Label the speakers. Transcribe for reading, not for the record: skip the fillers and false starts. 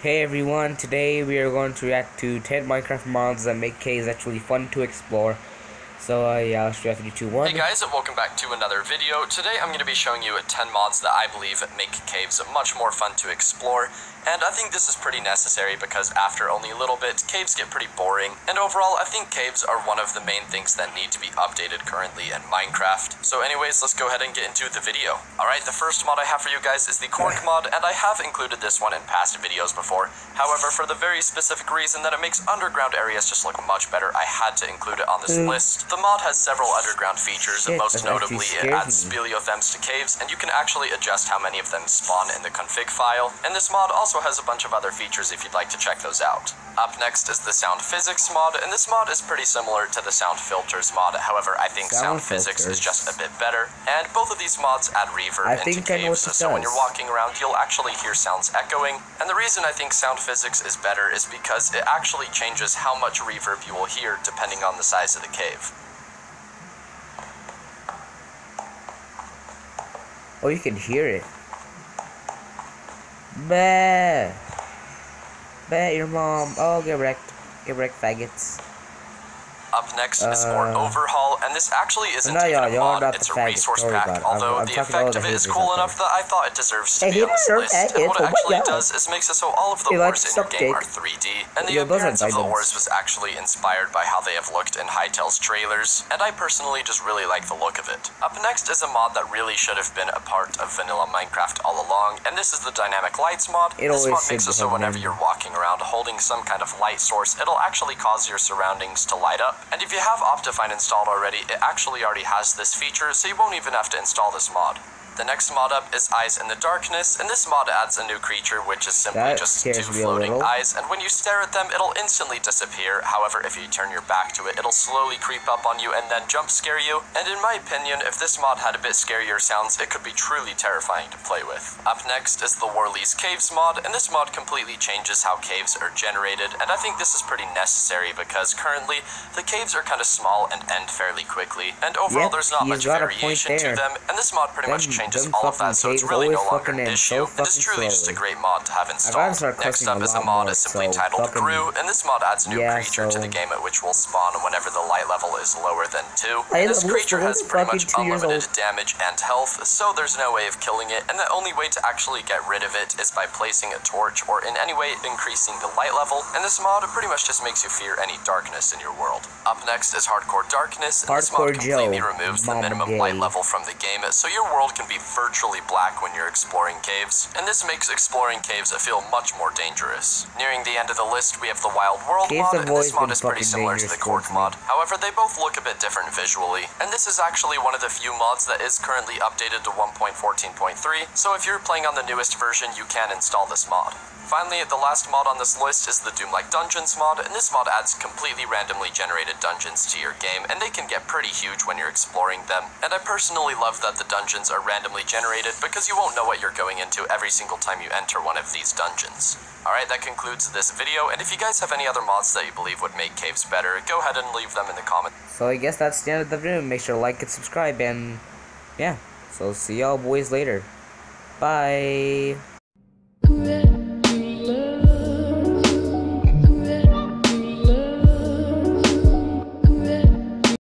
Speaker 1: Hey everyone, today we are going to react to 10 Minecraft mods that make caves actually fun to explore. So yeah, let's react to 3, 2, 1.
Speaker 2: Hey guys, and welcome back to another video. Today I'm going to be showing you 10 mods that I believe make caves much more fun to explore. And I think this is pretty necessary because after only a little bit, caves get pretty boring. And overall, I think caves are one of the main things that need to be updated currently in Minecraft. So anyways, let's go ahead and get into the video. Alright, the first mod I have for you guys is the Cork mod, and I have included this one in past videos before. However, for the very specific reason that it makes underground areas just look much better, I had to include it on this list. The mod has several underground features, and most notably it adds speleothems to caves, and you can actually adjust how many of them spawn in the config file. And this mod also has a bunch of other features if you'd like to check those out. Up next is the Sound Physics mod, and this mod is pretty similar to the Sound Filters mod. However, I think Sound Physics is just a bit better, and both of these mods add reverb into caves, so when you're walking around you'll actually hear sounds echoing. And the reason I think Sound Physics is better is because it actually changes how much reverb you will hear depending on the size of the cave.
Speaker 1: Oh, you can hear it. Bah! Bah, your mom. Oh, get wrecked. Get wrecked, faggots.
Speaker 2: Up next is more Overhaul, and this actually isn't even a mod, it's a resource pack, although the effect of it is cool enough that I thought it deserves to be on this list. And what it actually does is makes it so all of the ores in your game are 3D, and the appearance of the ores was actually inspired by how they have looked in Hytale's trailers, and I personally just really like the look of it. Up next is a mod that really should have been a part of vanilla Minecraft all along, and this is the Dynamic Lights mod. This mod makes it so whenever you're walking around holding some kind of light source, it'll actually cause your surroundings to light up. And if you have Optifine installed already, it actually already has this feature, so you won't even have to install this mod. The next mod up is Eyes in the Darkness, and this mod adds a new creature, which is simply just 2 floating eyes, and when you stare at them, it'll instantly disappear. However, if you turn your back to it, it'll slowly creep up on you and then jump scare you. And in my opinion, if this mod had a bit scarier sounds, it could be truly terrifying to play with. Up next is the Worley's Caves mod, and this mod completely changes how caves are generated, and I think this is pretty necessary because currently, the caves are kind of small and end fairly quickly, and overall there's not much variation to them, and this mod pretty much changes all of that, so it's really no longer an issue. It is truly just a great mod to have installed. Next up is a mod simply titled Grew, and this mod adds a new creature to the game which will spawn whenever the light level is lower than 2. And this creature has pretty much unlimited damage and health, so there's no way of killing it, and the only way to actually get rid of it is by placing a torch or in any way increasing the light level, and this mod pretty much just makes you fear any darkness in your world. Up next is Hardcore Darkness, and this mod completely removes the minimum light level from the game, so your world can be virtually black when you're exploring caves, and this makes exploring caves feel much more dangerous. Nearing the end of the list, we have the Wild World mod, and this mod is pretty similar to the Cork mod. However, they both look a bit different visually, and this is actually one of the few mods that is currently updated to 1.14.3, so if you're playing on the newest version, you can install this mod. Finally, the last mod on this list is the Doom-like Dungeons mod, and this mod adds completely randomly generated dungeons to your game, and they can get pretty huge when you're exploring them. And I personally love that the dungeons are randomly generated because you won't know what you're going into every single time you enter one of these dungeons. Alright, that concludes this video, and if you guys have any other mods that you believe would make caves better, go ahead and leave them in the comments.
Speaker 1: So I guess that's the end of the video. Make sure to like and subscribe, and yeah, so see y'all boys later. Bye.